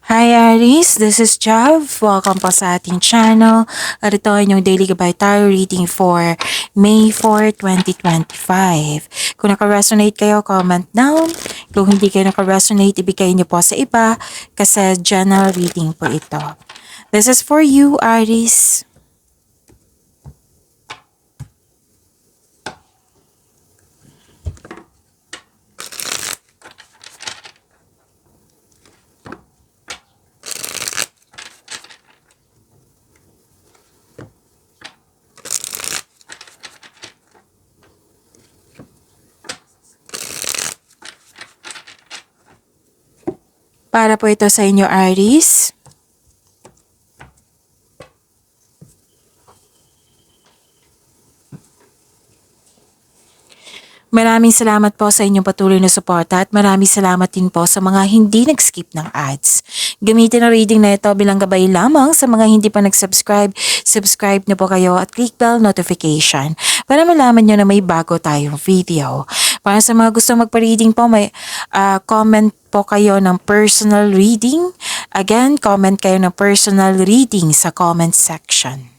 Hi Aries, this is Jav. Welcome po sa ating channel. At ito ay inyong daily gabay tarot reading for May 4, 2025. Kung naka-resonate kayo, comment down. Kung hindi kayo naka-resonate, ibigay niyo po sa iba kasi general reading po ito. This is for you, Aries. Para po ito sa inyo, Aries. Maraming salamat po sa inyong patuloy na suporta at maraming salamat din po sa mga hindi nag-skip ng ads. Gamitin ang reading na ito bilang gabay lamang sa mga hindi pa nag-subscribe. Subscribe na po kayo at click bell notification para malaman nyo na may bago tayong video. Para sa mga gusto magpa-reading po, may comment po kayo ng personal reading. Again, comment kayo ng personal reading sa comment section.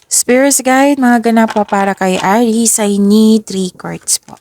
Spirits Guide, mga ganap po para kay Aries, I need 3 cards po.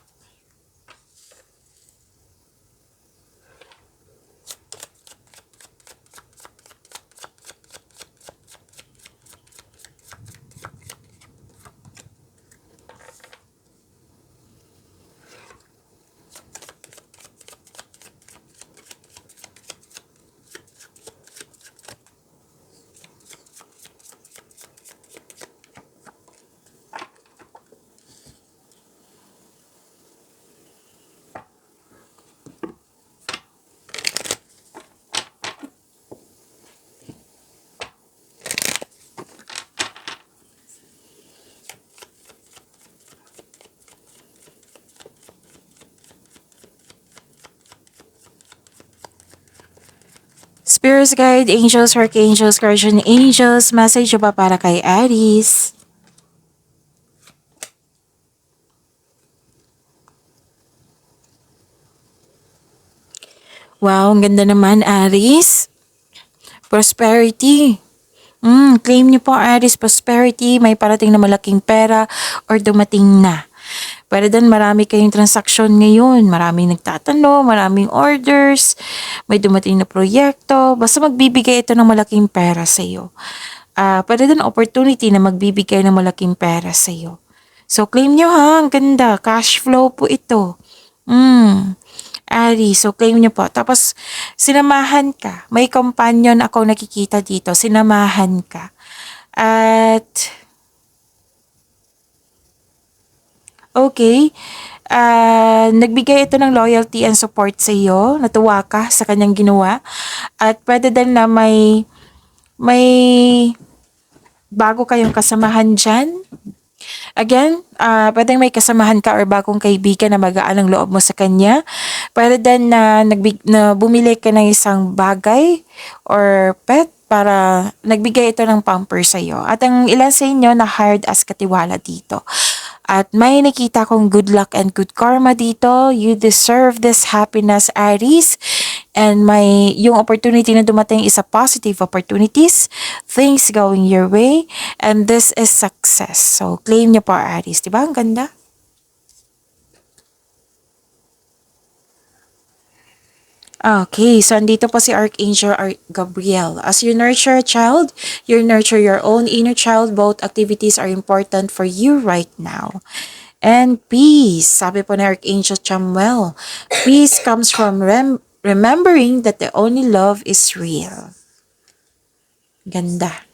Spirits Guide, Angels, Archangels, Guardian Angels, message pa para kay Aries. Wow, ang ganda naman, Aries. Prosperity. Claim niyo po, Aries, prosperity. May parating na malaking pera or dumating na. Pero doon marami kayong transaksyon ngayon. Maraming nagtatanong, maraming orders, may dumating na proyekto. Basta magbibigay ito ng malaking pera sa iyo. Pero doon opportunity na magbibigay ng malaking pera sa iyo. So claim nyo ha, ang ganda. Cash flow po ito. Aries, so claim nyo po. Tapos sinamahan ka. May companion ako nakikita dito. Sinamahan ka. At okay. Nagbigay ito ng loyalty and support sa iyo. Natuwa ka sa kanyang ginawa. At pwede din na may bago kayong kasamahan dyan. Again, pwedeng may kasamahan ka or bagong kaibigan na mag-aalang loob mo sa kanya. Pwede din na, na bumili ka ng isang bagay or pet para nagbigay ito ng pamper sa iyo. At ang ilan sa inyo na hired as katiwala dito. At may nakita kong good luck and good karma dito. You deserve this happiness, Aries. And yung opportunity na dumating is a positive opportunities. Things going your way. And this is success. So, claim niyo po, Aries. Diba? Ang ganda. Okay, so andito po si Archangel Gabriel. As you nurture a child, you nurture your own inner child. Both activities are important for you right now. And peace, sabi po ni Archangel Chamuel, peace comes from remembering that the only love is real. Ganda.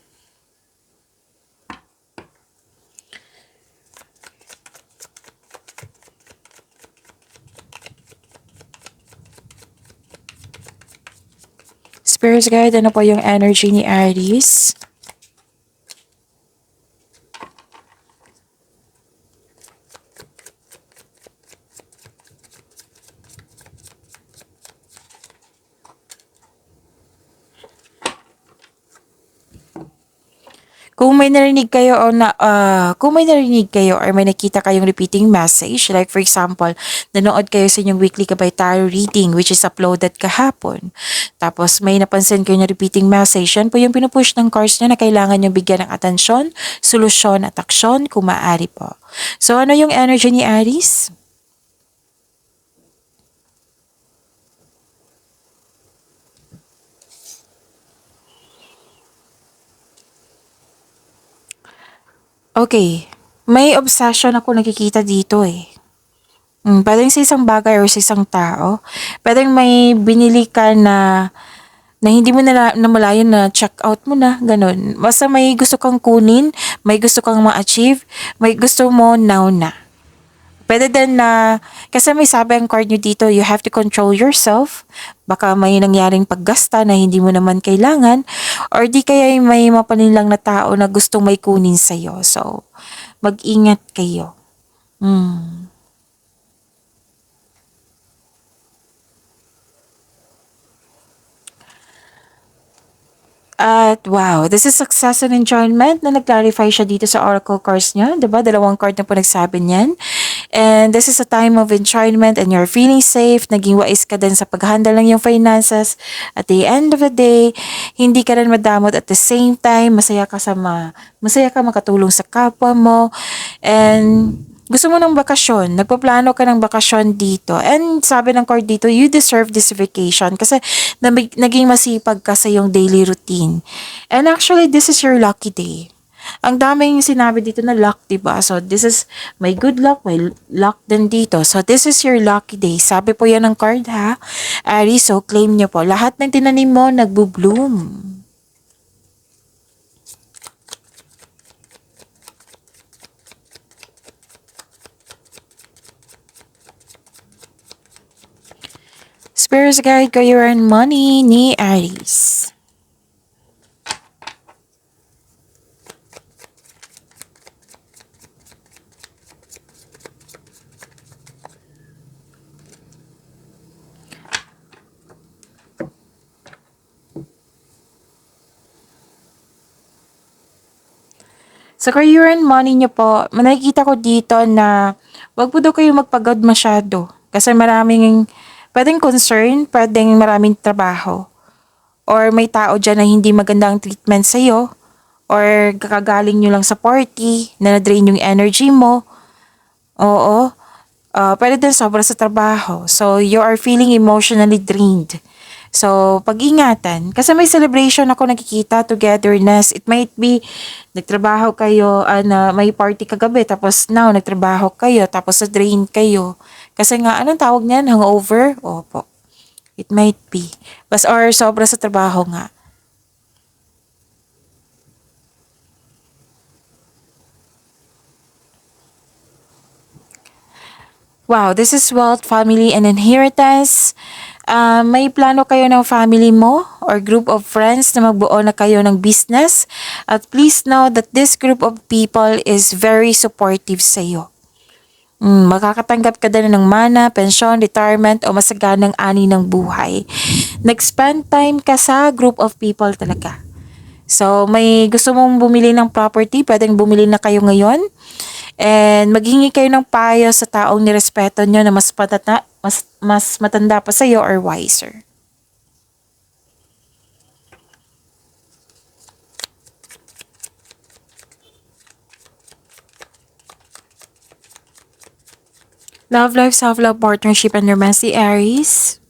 Spirits Guide, ano po yung energy ni Aries? Kung may narinig kayo or may nakita kayong repeating message, like for example, nanood kayo sa inyong weekly Gabay Tarot reading which is uploaded kahapon. Tapos may napansin kayo na repeating message, yan po yung pinupush ng cards nyo na kailangan nyo bigyan ng atensyon, solusyon at aksyon kung maaari po. So ano yung energy ni Aries? Okay, may obsession ako nakikita dito eh. Pwedeng sa isang bagay or sa isang tao. Pwedeng may binili ka na hindi mo namalayan na check out mo na, ganun. Basta may gusto kang kunin, may gusto kang ma-achieve, may gusto mo now na. Pwede din na, kasi may sabi ang card nyo dito, you have to control yourself. Baka may nangyaring paggasta na hindi mo naman kailangan, or di kaya may mapanilang na tao na gustong may kunin sa'yo. So, mag-ingat kayo. Hmm. At wow, this is success and enjoyment na nag-clarify siya dito sa oracle cards niya. Diba? Dalawang card na po nagsabi niyan. And this is a time of enjoyment and you're feeling safe. Naging wais ka din sa pag-handle ng iyong finances. At the end of the day, hindi ka rin madamot at the same time, masaya ka makatulong sa kapwa mo. And gusto mo ng bakasyon, nagpaplano ka ng bakasyon dito. And sabi ng card dito, you deserve this vacation kasi naging masipag ka sa iyong daily routine. And actually, this is your lucky day. Ang daming sinabi dito na luck, diba? So, this is may good luck, may luck din dito. So, this is your lucky day. Sabi po yan ng card, ha? Aries, so claim nyo po. Lahat ng tinanim mo, nagbo-bloom. Spirits guide career and money ni Aries. Sa career and money niyo po, nakikita ko dito na wag po daw kayo magpagod masyado. Kasi maraming, pwedeng concern, pwedeng maraming trabaho. Or may tao dyan na hindi magandang treatment sa'yo. Or kakagaling nyo lang sa party, na na-drain yung energy mo. Oo. Pwede din sobra sa trabaho. So, you are feeling emotionally drained. So, pag-ingatan. Kasi may celebration ako nakikita, togetherness. It might be, nagtrabaho kayo, na may party kagabi, tapos now, nagtrabaho kayo, tapos na-drain kayo. Kasi nga, anong tawag niyan? Hangover? Opo. It might be. Or sobra sa trabaho nga. Wow, this is wealth, family, and inheritance. May plano kayo ng family mo or group of friends na magbuo na kayo ng business. At please know that this group of people is very supportive sa iyo. Makakatanggap ka din ng mana, pensyon, retirement o masaganang ani ng buhay. Nag-spend time ka sa group of people talaga. So, may gusto mong bumili ng property, pwedeng bumili na kayo ngayon. And maghingi kayo ng payo sa taong nirespeto nyo na mas matanda pa sa'yo or wiser. Love life, self-love, partnership, and romance, the Aries.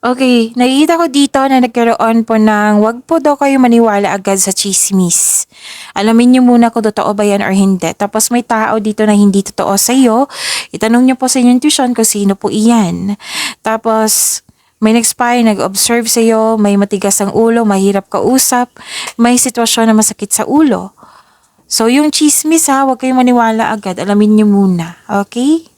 Okay, nakikita ko dito na nagkaroon po ng wag po daw kayo maniwala agad sa chismis. Alamin niyo muna kung totoo ba yan or hindi. Tapos may tao dito na hindi totoo sa iyo. Itanong niyo po sa inyong tuition kung sino po iyan. Tapos may nag-spy, nag-observe sa iyo, may matigas ang ulo, mahirap kausap, may sitwasyon na masakit sa ulo. So yung chismis ha, wag kayong maniwala agad. Alamin niyo muna. Okay?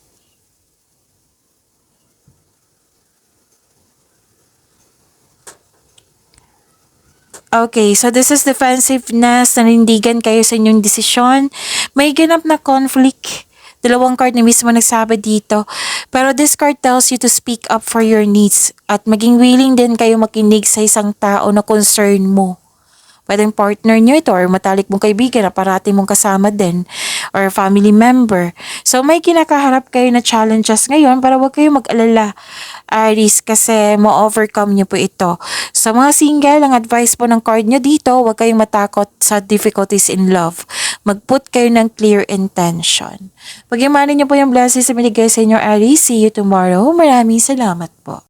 Okay, so this is defensiveness, nanindigan kayo sa inyong desisyon. May ganap na conflict. Dalawang card na mismo nagsabi dito. Pero this card tells you to speak up for your needs at maging willing din kayo makinig sa isang tao na concern mo. Pwedeng partner nyo ito or matalik mong kaibigan na parati mong kasama din or family member. So may kinakaharap kayo na challenges ngayon para huwag kayo mag-alala, Aries, kasi ma-overcome nyo po ito. Sa mga single, ang advice po ng card nyo dito, huwag kayong matakot sa difficulties in love. Mag-put kayo ng clear intention. Pag-imanin nyo po yung blessings na binigay sa inyo, Aries. See you tomorrow. Maraming salamat po.